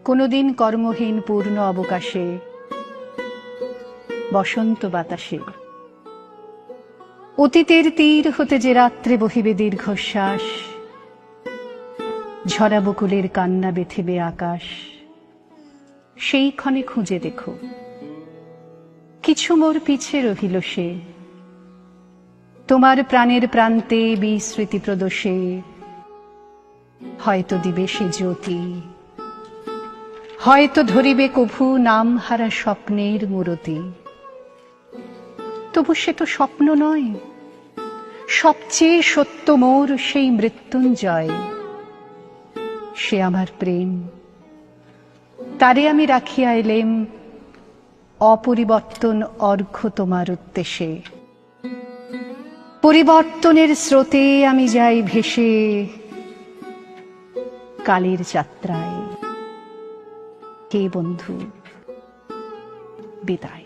কোনোদিন কর্মহীন পূর্ণ অবকাশে, বসন্ত বাতাসে অতীতের তীর হতে যে রাত্রে বহিবে দীর্ঘশ্বাস, ঝরা বকুলের কান্না বেথিবে আকাশ, সেই ক্ষণে খুঁজে দেখো কিছু মোর পিছে রহিল সে, তোমার প্রাণের প্রান্তে বিস্মৃতি প্রদোষে হয়তো দিবে সে জ্যোতি, হয়তো ধরিবে কভু নাম হারা স্বপ্নের মূরতি। তবু সে তো স্বপ্ন নয়, সবচেয়ে সত্য মোর সেই মৃত্যুঞ্জয়, সে আমার প্রেম, তারে আমি রাখিয়া এলেম অপরিবর্তন অর্ঘ্য তোমার উদ্দেশ্যে। পরিবর্তনের স্রোতে আমি যাই ভেসে কালের যাত্রায়। হে বন্ধু, বিদায়।